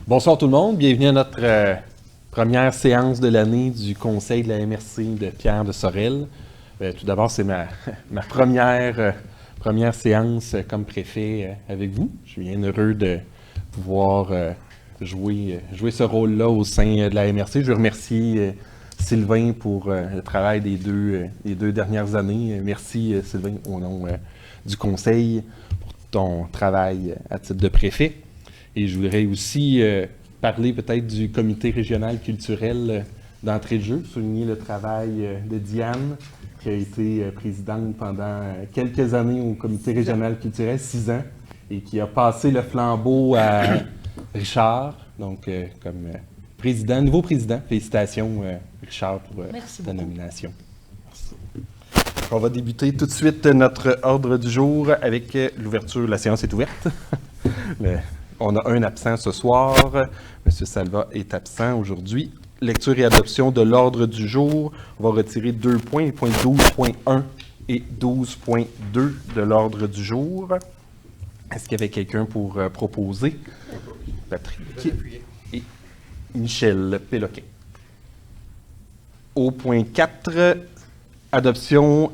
Bonsoir tout le monde, bienvenue à notre première séance de l'année du Conseil de la MRC de Pierre de Sorel. Tout d'abord, c'est ma première séance comme préfet avec vous. Je suis bien heureux de pouvoir jouer ce rôle-là au sein de la MRC. Je remercie Sylvain pour le travail des deux dernières années. Merci Sylvain au nom du Conseil pour ton travail à titre de préfet. Et je voudrais aussi parler peut-être du comité régional culturel d'entrée de jeu, souligner le travail de Diane, qui a été présidente pendant quelques années au comité régional culturel, 6 ans, et qui a passé le flambeau à Richard, donc comme nouveau président. Félicitations Richard pour ta nomination. Merci. On va débuter tout de suite notre ordre du jour avec l'ouverture. La séance est ouverte. On a un absent ce soir. M. Salva est absent aujourd'hui. Lecture et adoption de l'ordre du jour. On va retirer 2 points, les points 12.1 et 12.2 de l'ordre du jour. Est-ce qu'il y avait quelqu'un pour proposer? Patrick et Michel Péloquin. Au point 4, adoption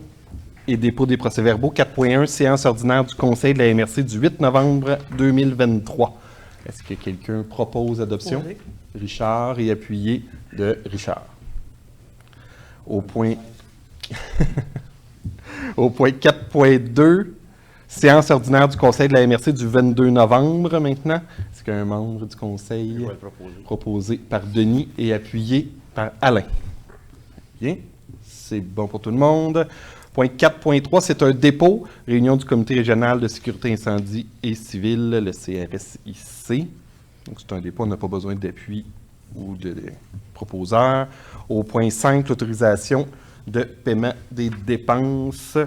et dépôt des procès-verbaux. 4.1, séance ordinaire du Conseil de la MRC du 8 novembre 2023. Est-ce que quelqu'un propose adoption? Oui. Richard et appuyé de Richard. Au point 4.2, séance ordinaire du Conseil de la MRC du 22 novembre maintenant. Est-ce qu'un membre du Conseil proposé par Denis et appuyé par Alain? Bien, c'est bon pour tout le monde. Point 4.3, c'est un dépôt, réunion du Comité régional de sécurité incendie et civile, le CRSIC. Donc, c'est un dépôt, on n'a pas besoin d'appui ou de proposeur. Au point 5, l'autorisation de paiement des dépenses.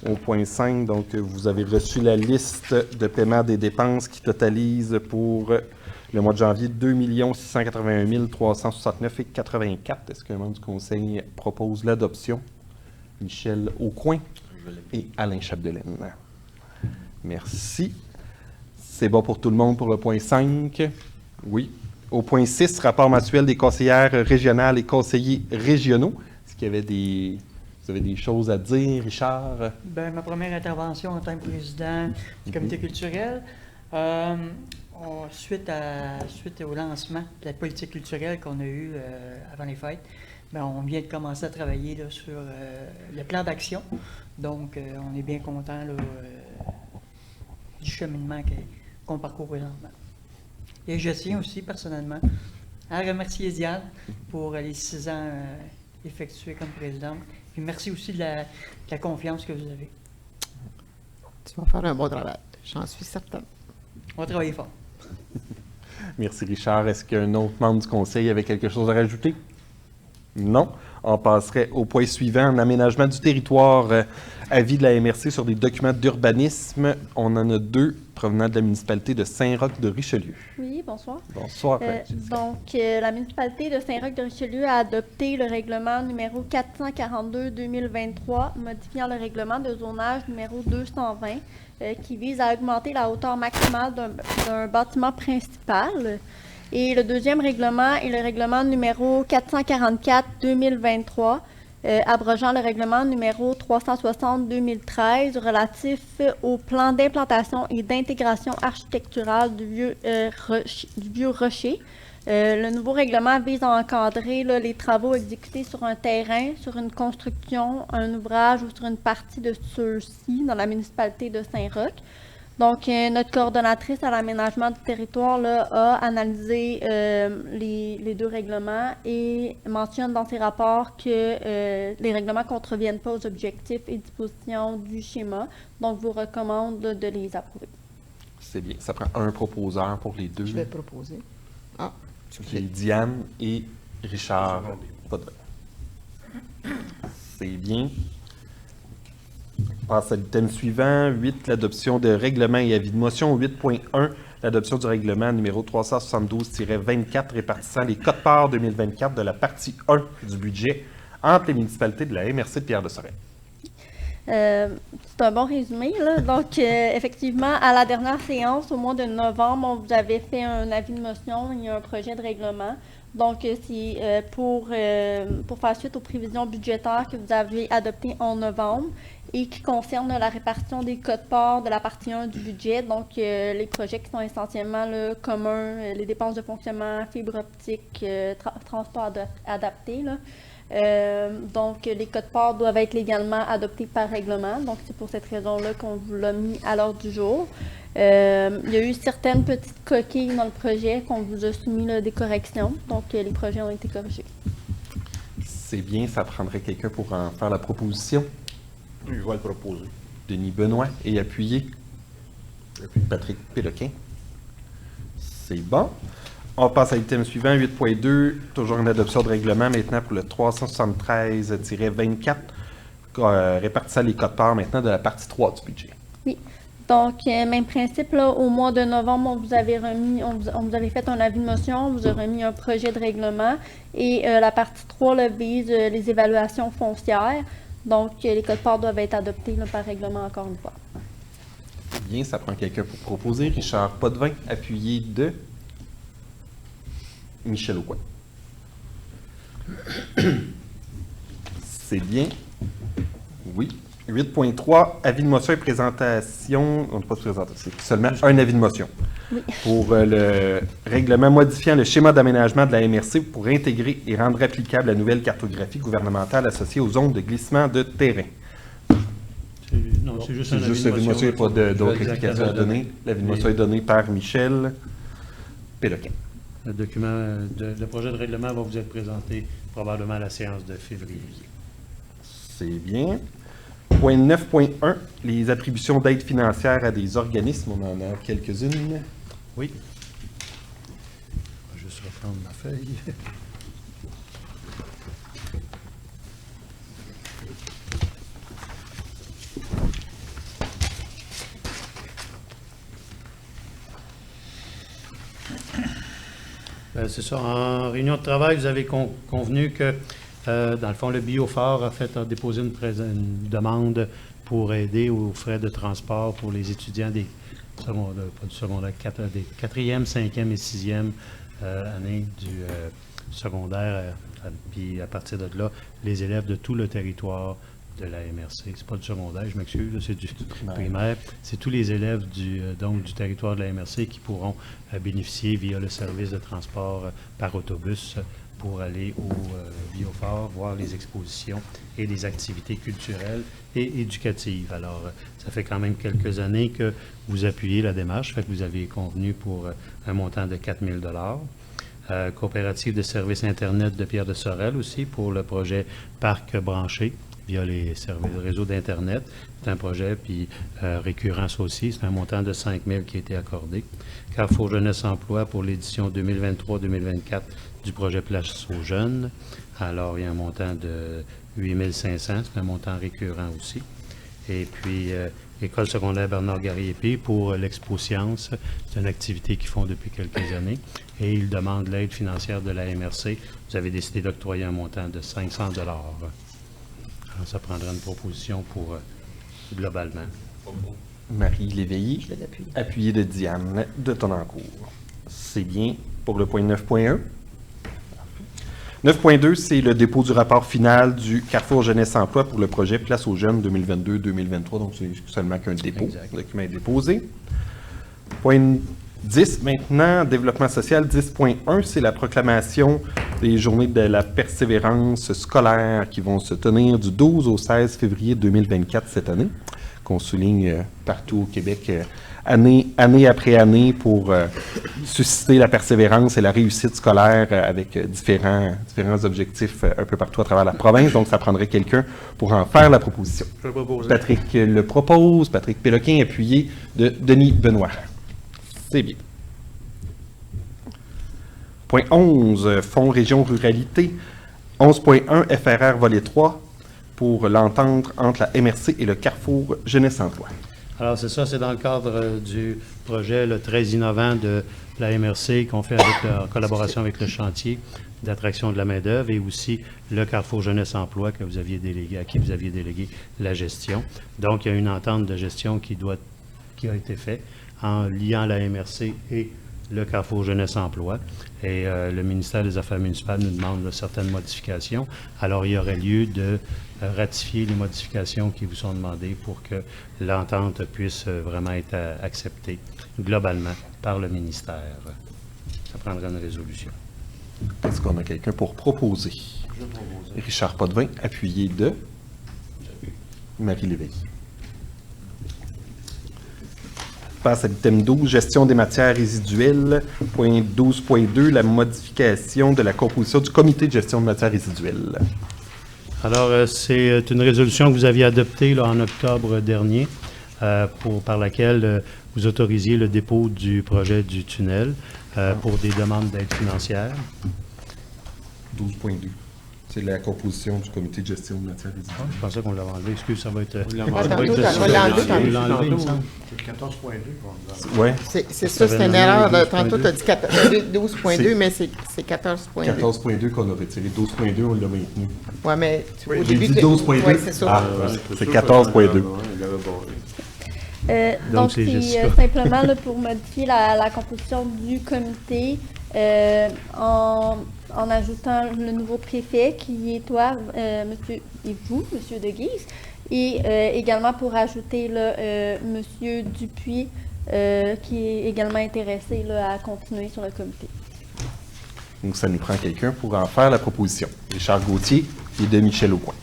Au point 5, donc, vous avez reçu la liste de paiement des dépenses qui totalise pour le mois de janvier 2 681 369,84. Est-ce qu'un membre du Conseil propose l'adoption? Michel Aucoin et Alain Chapdelaine. Merci. C'est bon pour tout le monde pour le point 5? Oui. Au point 6, rapport mensuel des conseillères régionales et conseillers régionaux. Est-ce qu'il y avait vous avez des choses à dire, Richard? Bien, ma première intervention en tant que président du comité culturel, suite au lancement de la politique culturelle qu'on a eu avant les fêtes, bien, on vient de commencer à travailler là, sur le plan d'action. Donc, on est bien content là, du cheminement qu'on parcourt présentement. Et je tiens aussi, personnellement, à remercier Diane pour les 6 ans effectués comme présidente. Puis merci aussi de la confiance que vous avez. Tu vas faire un bon travail, j'en suis certaine. On va travailler fort. Merci, Richard. Est-ce qu'un autre membre du Conseil avait quelque chose à rajouter? Non. On passerait au point suivant, en aménagement du territoire, avis de la MRC sur des documents d'urbanisme. On en a 2 provenant de la municipalité de Saint-Roch-de-Richelieu. Oui, bonsoir. Bonsoir. La municipalité de Saint-Roch-de-Richelieu a adopté le règlement numéro 442-2023, modifiant le règlement de zonage numéro 220, qui vise à augmenter la hauteur maximale d'un bâtiment principal. Et le deuxième règlement est le règlement numéro 444-2023, abrogeant le règlement numéro 360-2013 relatif au plan d'implantation et d'intégration architecturale du vieux rocher. Le nouveau règlement vise à encadrer les travaux exécutés sur un terrain, sur une construction, un ouvrage ou sur une partie de ceux-ci dans la municipalité de Saint-Roch. Donc, notre coordonnatrice à l'aménagement du territoire là, a analysé les 2 règlements et mentionne dans ses rapports que les règlements ne contreviennent pas aux objectifs et dispositions du schéma. Donc, vous recommande de les approuver. C'est bien. Ça prend un proposeur pour les 2. Je vais proposer. Ah, j'ai Diane et Richard. C'est bien. On passe à l'item suivant, 8, l'adoption de règlement et avis de motion. 8.1, l'adoption du règlement numéro 372-24 répartissant les quotes-parts 2024 de la partie 1 du budget entre les municipalités de la MRC de Pierre de Sorel. C'est un bon résumé, là. Donc, effectivement, à la dernière séance, au mois de novembre, on vous avait fait un avis de motion et un projet de règlement. Donc, c'est pour faire suite aux prévisions budgétaires que vous avez adoptées en novembre et qui concernent la répartition des codes-parts de la partie 1 du budget. Donc, les projets qui sont essentiellement là, communs, les dépenses de fonctionnement, fibre optique, transport adapté, là. Donc, les codes-parts doivent être légalement adoptés par règlement. Donc, c'est pour cette raison-là qu'on vous l'a mis à l'ordre du jour. Il y a eu certaines petites coquilles dans le projet qu'on vous a soumis là, des corrections. Donc, les projets ont été corrigés. C'est bien, ça prendrait quelqu'un pour en faire la proposition. Je vais le proposer. Denis Benoît et appuyé. Patrick Péloquin. C'est bon. On passe à l'item suivant, 8.2, toujours une adoption de règlement maintenant pour le 373-24, répartissant les codes-parts maintenant de la partie 3 du budget. Oui. Donc, même principe, là, au mois de novembre, on vous avait fait un avis de motion, on vous a remis un projet de règlement et la partie 3 là, vise les évaluations foncières. Donc, les codes-parts doivent être adoptés là, par règlement encore une fois. Bien, ça prend quelqu'un pour proposer. Richard Potvin, appuyé de Michel Aucoin. C'est bien. Oui. 8.3, avis de motion et présentation. On n'a pas de présentation, c'est seulement un avis de motion. Oui. Pour le règlement modifiant le schéma d'aménagement de la MRC pour intégrer et rendre applicable la nouvelle cartographie gouvernementale associée aux zones de glissement de terrain. Non, c'est juste C'est un juste avis l'avis de motion, il n'y a pas d'autres exactement explications à donner. L'avis de motion est donné par Michel Péloquin. Le document, le projet de règlement va vous être présenté probablement à la séance de février. C'est bien. Point 9.1, les attributions d'aide financière à des organismes. On en a quelques-unes. Oui. Je vais juste reprendre ma feuille. C'est ça. En réunion de travail, vous avez convenu que, dans le fond, le Biofort a déposé une demande pour aider aux frais de transport pour les étudiants des secondaires, pas du secondaire, des 4e, 5e et 6e années du secondaire. Puis à partir de là, les élèves de tout le territoire de la MRC, c'est pas du secondaire, je m'excuse, c'est du primaire. C'est tous les élèves donc du territoire de la MRC qui pourront bénéficier via le service de transport par autobus pour aller au Biofort, voir les expositions et les activités culturelles et éducatives. Alors, ça fait quand même quelques années que vous appuyez la démarche, fait que vous avez convenu pour un montant de 4 000 coopérative de services Internet de Pierre de Sorel aussi pour le projet Parc branché via les services réseau d'Internet. C'est un projet puis récurrent ça aussi. C'est un montant de 5 000 qui a été accordé. Carrefour Jeunesse Emploi pour l'édition 2023-2024 du projet Place aux jeunes. Alors, il y a un montant de 8 500. C'est un montant récurrent aussi. Et puis, École secondaire Bernard Garriépé pour l'Expo Science. C'est une activité qu'ils font depuis quelques années. Et ils demandent l'aide financière de la MRC. Vous avez décidé d'octroyer un montant de 500 $. Alors, ça prendra une proposition pour globalement. Marie Léveillé, Je l'appuie. appuyé de Diane de Tonnancourt. C'est bien pour le point 9.1. 9.2, c'est le dépôt du rapport final du Carrefour Jeunesse Emploi pour le projet Place aux jeunes 2022-2023. Donc, c'est seulement qu'un dépôt. Exact. Le document est déposé. Point 10, maintenant, développement social 10.1, c'est la proclamation des journées de la persévérance scolaire qui vont se tenir du 12 au 16 février 2024 cette année, qu'on souligne partout au Québec, année après année, pour susciter la persévérance et la réussite scolaire avec différents objectifs un peu partout à travers la province. Donc, ça prendrait quelqu'un pour en faire la proposition. Je le propose. Patrick le propose, Patrick Péloquin, appuyé de Denis Benoît. C'est bien. Point 11, Fonds Région Ruralité. 11.1, FRR volet 3 pour l'entente entre la MRC et le Carrefour Jeunesse Emploi. Alors, c'est ça, c'est dans le cadre du projet le très innovant de la MRC qu'on fait en collaboration avec le chantier d'attraction de la main-d'œuvre et aussi le Carrefour Jeunesse Emploi que vous aviez délégué, à qui vous aviez délégué la gestion. Donc, il y a une entente de gestion qui a été faite en liant la MRC et le Carrefour Jeunesse Emploi. Et le ministère des Affaires municipales nous demande certaines modifications. Alors, il y aurait lieu de ratifier les modifications qui vous sont demandées pour que l'entente puisse vraiment être acceptée globalement par le ministère. Ça prendra une résolution. Est-ce qu'on a quelqu'un pour proposer? Je propose. Richard Potvin, appuyé de Marie Léveillé. Passe à l'item 12, gestion des matières résiduelles. Point 12.2, la modification de la composition du comité de gestion de matières résiduelles. Alors, c'est une résolution que vous aviez adoptée là, en octobre dernier par laquelle vous autorisiez le dépôt du projet du tunnel pour des demandes d'aide financière. 12.2. C'est la composition du comité de gestion de matières résiduelles. Je pensais qu'on l'avait enlevé. Excuse, ça va être... on l'a enlevé il me semble. C'est 14.2 qu'on nous a. Oui, C'est ça, c'est une erreur. Tantôt, tu as dit 12.2, mais c'est 14.2. 14.2 qu'on a retiré. 12.2, on l'a maintenu. Oui, mais au J'ai début... dit 12.2. Oui, c'est ça. Ah, c'est 14.2. Donc, c'est c'est Jessica. simplement là, pour modifier la composition du comité en ajoutant le nouveau préfet qui est toi, monsieur, et vous, monsieur De Guise, et également pour ajouter là, monsieur Dupuis qui est également intéressé là, à continuer sur le comité. Donc, ça nous prend quelqu'un pour en faire la proposition. Richard Gauthier et de Michel Aucoin.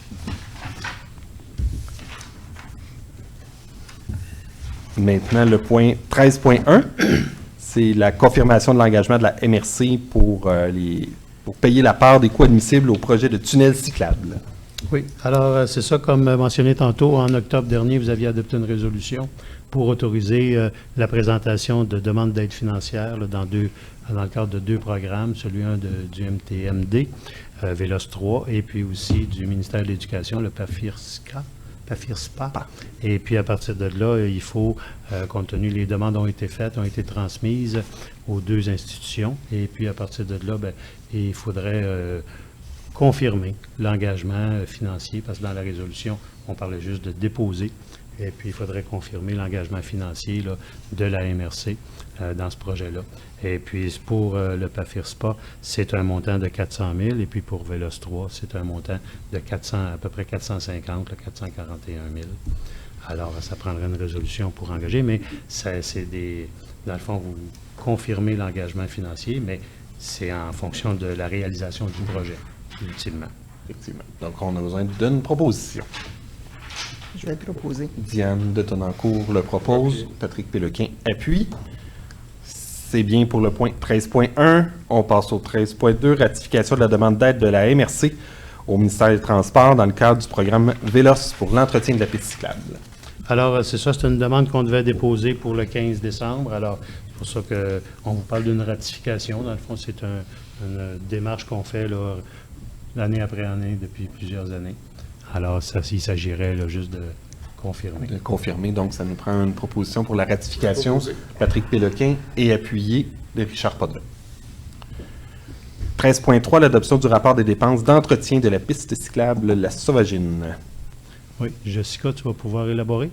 Maintenant, le point 13.1, c'est la confirmation de l'engagement de la MRC pour payer la part des coûts admissibles au projet de tunnel cyclable. Oui, alors c'est ça, comme mentionné tantôt, en octobre dernier, vous aviez adopté une résolution pour autoriser la présentation de demandes d'aide financière là, dans le cadre de 2 programmes, celui du MTMD, Vélos 3, et puis aussi du ministère de l'Éducation, le PAFIRSPA. Et puis à partir de là, il faut, compte tenu les demandes ont été faites, ont été transmises aux 2 institutions, et puis à partir de là, bien, il faudrait confirmer l'engagement financier, parce que dans la résolution, on parlait juste de déposer, et puis il faudrait confirmer l'engagement financier là, de la MRC dans ce projet-là. Et puis pour le PAFIRSPA, c'est un montant de 400 000, et puis pour Vélos 3, c'est un montant de à peu près 450, 441 000. Alors, ça prendrait une résolution pour engager, mais dans le fond, vous confirmez l'engagement financier, mais c'est en fonction de la réalisation du projet, ultimement. Effectivement. Donc, on a besoin d'une proposition. Je vais le proposer. Diane de Tonnancourt le propose. Patrick Péloquin appuie. C'est bien pour le point 13.1. On passe au 13.2, ratification de la demande d'aide de la MRC au ministère des Transports dans le cadre du programme Vélos pour l'entretien de la piste cyclable. Alors, c'est ça, c'est une demande qu'on devait déposer pour le 15 décembre. Alors, c'est pour ça qu'on vous parle d'une ratification. Dans le fond, c'est une démarche qu'on fait là, année après année depuis plusieurs années. Alors, il s'agirait là, juste de confirmer. De confirmer, donc ça nous prend une proposition pour la ratification. Patrick Péloquin et appuyé de Richard Potvin. 13.3, l'adoption du rapport des dépenses d'entretien de la piste cyclable La Sauvagine. Oui, Jessica, tu vas pouvoir élaborer?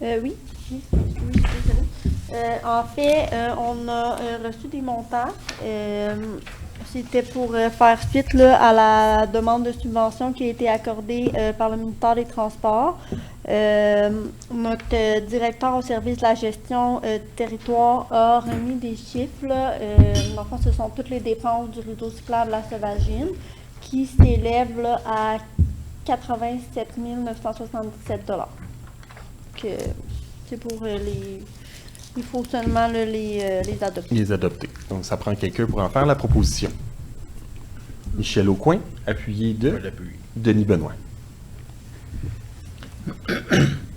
Oui, désolée. En fait, on a reçu des montants. C'était pour faire suite là, à la demande de subvention qui a été accordée par le ministère des Transports. Notre directeur au service de la gestion territoire a remis des chiffres. Là. Dans le fond, ce sont toutes les dépenses du réseau cyclable La Sauvagine qui s'élèvent là, à 87 977 $. C'est pour il faut seulement là, les adopter. Les adopter. Donc, ça prend quelqu'un pour en faire la proposition. Michel Aucoin, appuyé de Denis Benoît.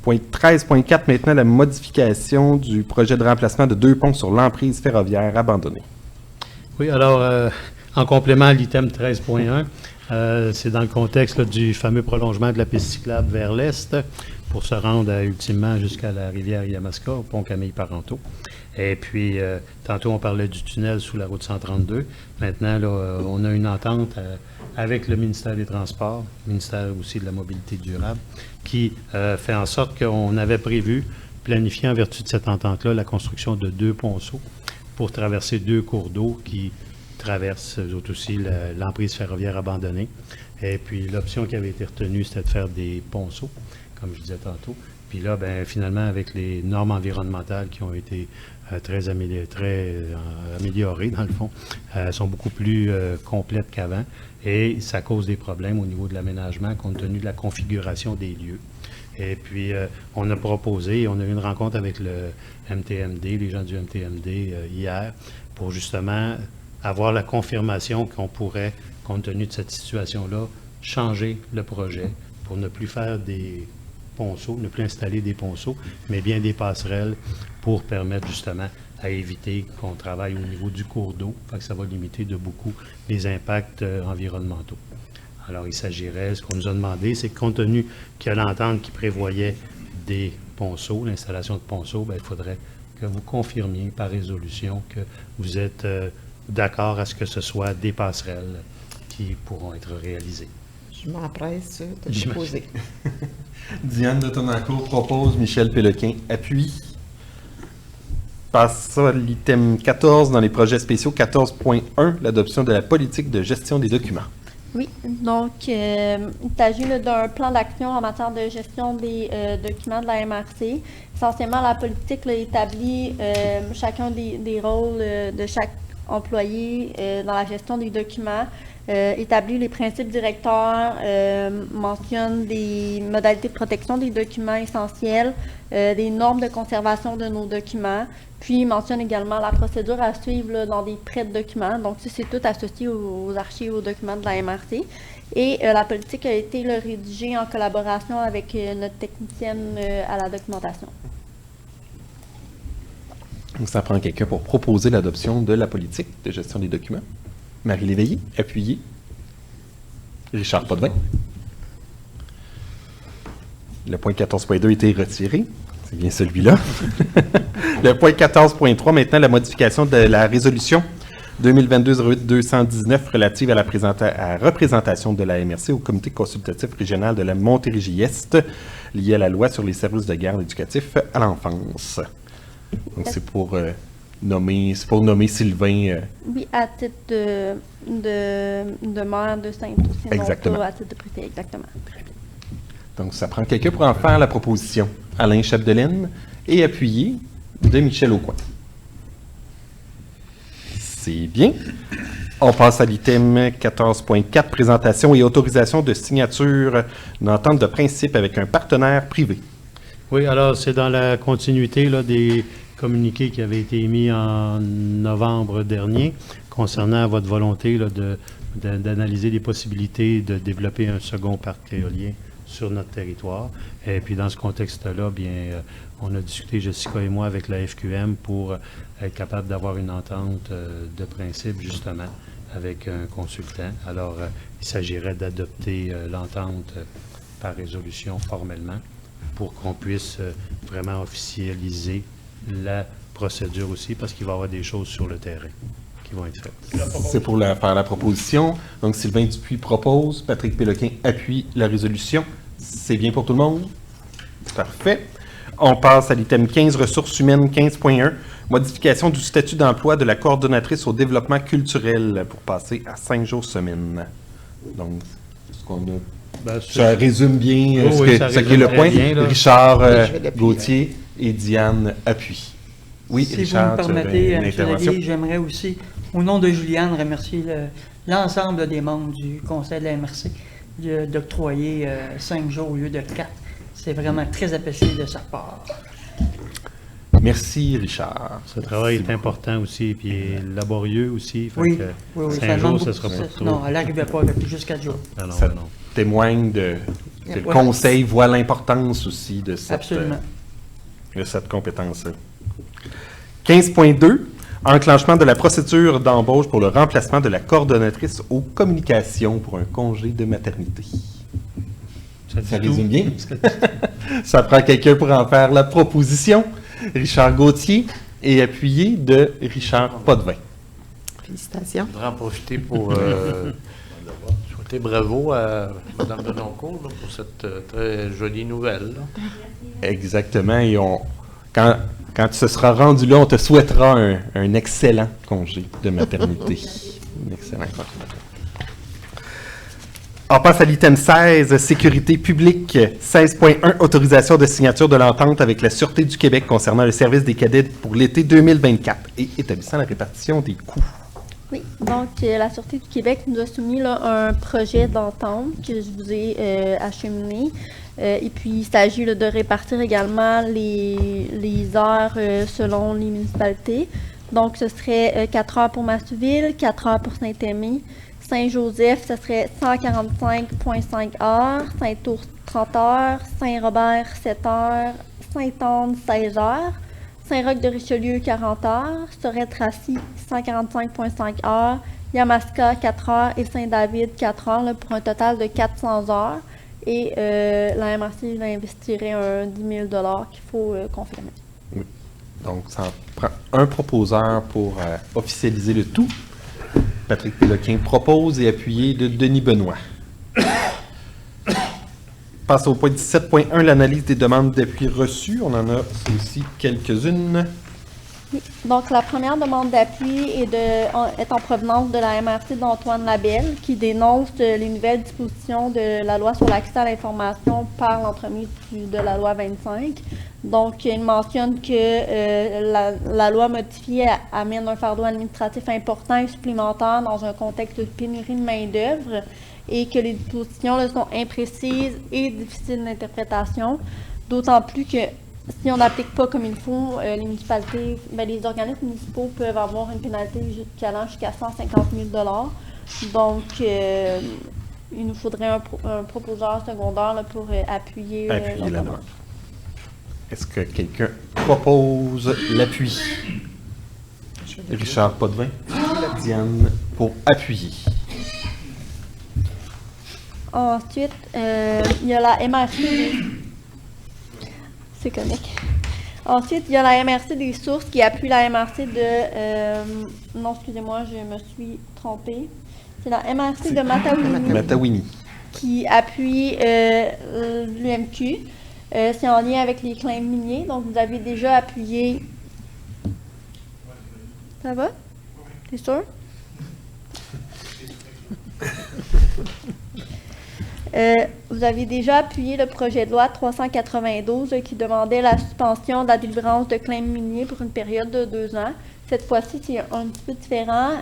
Point 13.4, maintenant, la modification du projet de remplacement de 2 ponts sur l'emprise ferroviaire abandonnée. Oui, alors, en complément à l'item 13.1, c'est dans le contexte là, du fameux prolongement de la piste cyclable vers l'est. pour se rendre ultimement jusqu'à la rivière Yamaska, au pont Camille-Parenteau. Et puis, tantôt, on parlait du tunnel sous la route 132. Maintenant, là, on a une entente avec le ministère des Transports, ministère aussi de la Mobilité durable, qui fait en sorte qu'on avait prévu, planifié en vertu de cette entente-là, la construction de 2 ponceaux pour traverser 2 cours d'eau qui traversent, eux autres aussi, l'emprise ferroviaire abandonnée. Et puis, l'option qui avait été retenue, c'était de faire des ponceaux, comme je disais tantôt. Puis là, ben, finalement, avec les normes environnementales qui ont été très améliorées, dans le fond, sont beaucoup plus complètes qu'avant. Et ça cause des problèmes au niveau de l'aménagement, compte tenu de la configuration des lieux. Et puis, on a proposé, on a eu une rencontre avec le MTMD, les gens du MTMD hier, pour justement avoir la confirmation qu'on pourrait, compte tenu de cette situation-là, changer le projet pour ne plus faire des ponceaux, ne plus installer des ponceaux, mais bien des passerelles pour permettre justement à éviter qu'on travaille au niveau du cours d'eau. Fait que ça va limiter de beaucoup les impacts environnementaux. Alors, il s'agirait, ce qu'on nous a demandé, c'est que compte tenu qu'il y a l'entente qui prévoyait des ponceaux, l'installation de ponceaux, bien, il faudrait que vous confirmiez par résolution que vous êtes d'accord à ce que ce soit des passerelles qui pourront être réalisées. Je m'empresse de déposer. Diane de Tonancourt propose, Michel Péloquin appuie. Passe ça à l'item 14 dans les projets spéciaux. 14.1, l'adoption de la politique de gestion des documents. Oui, donc il s'agit là, d'un plan d'action en matière de gestion des documents de la MRC. Essentiellement, la politique là, établit chacun des rôles de chaque employé dans la gestion des documents, établit les principes directeurs, mentionne des modalités de protection des documents essentiels, des normes de conservation de nos documents, puis mentionne également la procédure à suivre là, dans des prêts de documents. Donc, ça, c'est tout associé aux archives, aux documents de la MRC. Et la politique a été là, rédigée en collaboration avec notre technicienne à la documentation. Donc, ça prend quelqu'un pour proposer l'adoption de la politique de gestion des documents. Marie Léveillé, appuyée. Richard Potvin. Le point 14.2 a été retiré. C'est bien celui-là. Le point 14.3, maintenant, la modification de la résolution 2022-08-219 relative à la représentation de la MRC au comité consultatif régional de la Montérégie-Est lié à la loi sur les services de garde éducatifs à l'enfance. Donc, c'est pour nommer Sylvain. Oui, à titre de maire de Sainte-Lucie. Exactement. À titre de préfet, exactement. Donc, ça prend quelqu'un pour en faire la proposition. Alain Chapdelaine et appuyé de Michel Aucoin. C'est bien. On passe à l'item 14.4, présentation et autorisation de signature d'une entente de principe avec un partenaire privé. Oui, alors c'est dans la continuité là, des communiqués qui avaient été émis en novembre dernier concernant votre volonté là, d'analyser les possibilités de développer un second parc éolien sur notre territoire. Et puis dans ce contexte-là, bien, on a discuté, Jessica et moi, avec la FQM pour être capable d'avoir une entente de principe, justement, avec un consultant. Alors, il s'agirait d'adopter l'entente par résolution formellement pour qu'on puisse vraiment officialiser la procédure aussi, parce qu'il va y avoir des choses sur le terrain qui vont être faites. C'est pour faire la proposition. Donc, Sylvain Dupuis propose, Patrick Péloquin appuie la résolution. C'est bien pour tout le monde? Parfait. On passe à l'item 15, ressources humaines 15.1, modification du statut d'emploi de la coordonnatrice au développement culturel pour passer à 5 jours semaine. Donc, ce qu'on a... ça résume bien ce qui est le point. Bien, Richard Gauthier et Diane appuient. Oui, si Richard, vous me permettez, M. Lallier, j'aimerais aussi, au nom de Juliane, remercier l'ensemble des membres du Conseil de la MRC d'octroyer 5 jours au lieu de 4. C'est vraiment très apprécié de sa part. Merci, Richard. Ce travail est important aussi, puis laborieux aussi. Oui, que oui, 5 jours, ce sera pas trop. Non, elle n'arrivait pas avec juste 4 jours. Non, ça témoigne que le Conseil voit l'importance aussi de cette compétence-là. 15.2, enclenchement de la procédure d'embauche pour le remplacement de la coordonnatrice aux communications pour un congé de maternité. Ça résume bien? Ça prend quelqu'un pour en faire la proposition. Richard Gauthier est appuyé de Richard Potvin. Félicitations. Je voudrais en profiter pour souhaiter bravo à Mme Benoncourt là, pour cette très jolie nouvelle. Là. Exactement. Et quand tu seras rendu là, on te souhaitera un excellent congé de maternité. Un excellent congé de maternité. On passe à l'item 16, sécurité publique. 16.1, autorisation de signature de l'entente avec la Sûreté du Québec concernant le service des cadets pour l'été 2024 et établissant la répartition des coûts. Oui, donc la Sûreté du Québec nous a soumis là, un projet d'entente que je vous ai acheminé. Et puis, il s'agit là, de répartir également les heures selon les municipalités. Donc, ce serait 4 heures pour Massouville, 4 heures pour Saint-Aimé. Saint-Joseph, ce serait 145,5 heures. Saint-Ours, 30 heures. Saint-Robert, 7 heures. Sainte-Anne, 16 heures. Saint-Roch-de-Richelieu, 40 heures. Sorel-Tracy, 145,5 heures. Yamaska, 4 heures. Et Saint-David, 4 heures, là, pour un total de 400 heures. Et la MRC investirait un 10 000 $ qu'il faut confirmer. Oui. Donc, ça en prend un proposeur pour officialiser le tout. Patrick Péloquin propose et appuyé de Denis Benoît. Passe au point 17.1, l'analyse des demandes d'appui reçues. On en a aussi quelques-unes. Oui. Donc, la première demande d'appui est en provenance de la MRC d'Antoine Labelle, qui dénonce les nouvelles dispositions de la loi sur l'accès à l'information par l'entremise de la loi 25. Donc, il mentionne que la loi modifiée amène un fardeau administratif important et supplémentaire dans un contexte de pénurie de main-d'œuvre et que les dispositions là, sont imprécises et difficiles d'interprétation, d'autant plus que si on n'applique pas comme il faut, les municipalités, les organismes municipaux peuvent avoir une pénalité allant jusqu'à 150 000 $. Donc, il nous faudrait un proposeur secondaire là, pour appuyer la la demande. demande. Est-ce que quelqu'un propose l'appui? Richard Potvin, Diane, pour appuyer. Ensuite, il y a la MRC. C'est comique. Ensuite, il y a la MRC des sources qui appuie la MRC de... non, excusez-moi, je me suis trompée. C'est la MRC de Matawini Matawini. qui appuie l'UMQ. C'est en lien avec les claims miniers. Donc, vous avez déjà appuyé... Ça va? T'es sûr? Vous avez déjà appuyé le projet de loi 392 qui demandait la suspension de la délivrance de claims miniers pour une période de 2 ans. Cette fois-ci, c'est un petit peu différent.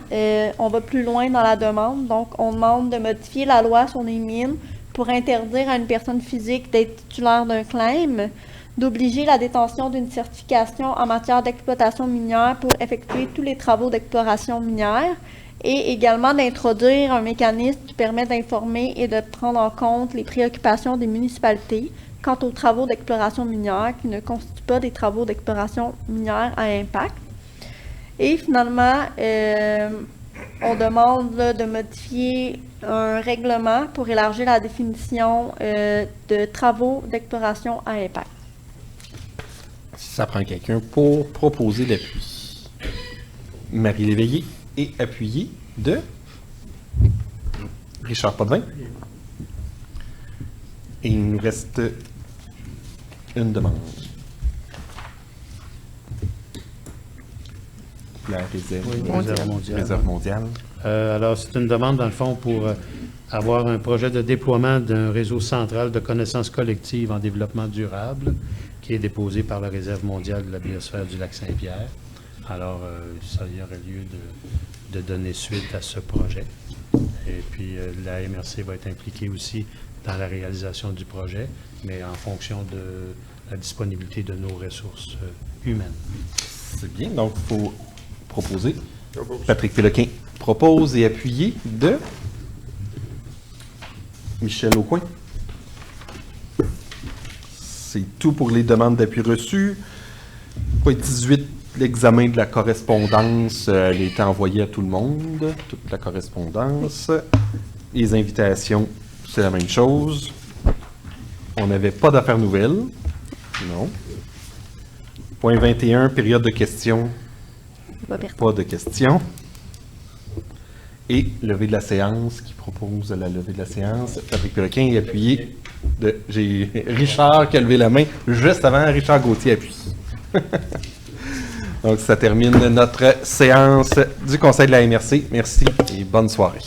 On va plus loin dans la demande. Donc, on demande de modifier la loi sur les mines pour interdire à une personne physique d'être titulaire d'un claim, d'obliger la détention d'une certification en matière d'exploitation minière pour effectuer tous les travaux d'exploration minière, et également d'introduire un mécanisme qui permet d'informer et de prendre en compte les préoccupations des municipalités quant aux travaux d'exploration minière qui ne constituent pas des travaux d'exploration minière à impact. Et finalement, on demande là, de modifier un règlement pour élargir la définition de travaux d'exploration à impact. Ça prend quelqu'un pour proposer l'appui. Marie Léveillé est appuyée de Richard Potvin. Et il nous reste une demande. La réserve, Oui, réserve mondiale. réserve mondiale. Alors, c'est une demande, dans le fond, pour avoir un projet de déploiement d'un réseau central de connaissances collectives en développement durable qui est déposé par la Réserve mondiale de la biosphère du lac Saint-Pierre. Alors, ça y aurait lieu de donner suite à ce projet. Et puis, la MRC va être impliquée aussi dans la réalisation du projet, mais en fonction de la disponibilité de nos ressources humaines. C'est bien, donc il faut proposer. Patrick Péloquin propose et appuyé de Michel Aucoin. C'est tout pour les demandes d'appui reçues. Point 18, l'examen de la correspondance, elle a été envoyée à tout le monde, toute la correspondance. Les invitations, c'est la même chose. On n'avait pas d'affaires nouvelles. Non. Point 21, période de questions. Pas de questions. Et levée de la séance, qui propose la levée de la séance. Patrick Péloquin est appuyé. J'ai Richard qui a levé la main juste avant. Richard Gauthier appuie. Donc, ça termine notre séance du Conseil de la MRC. Merci et bonne soirée.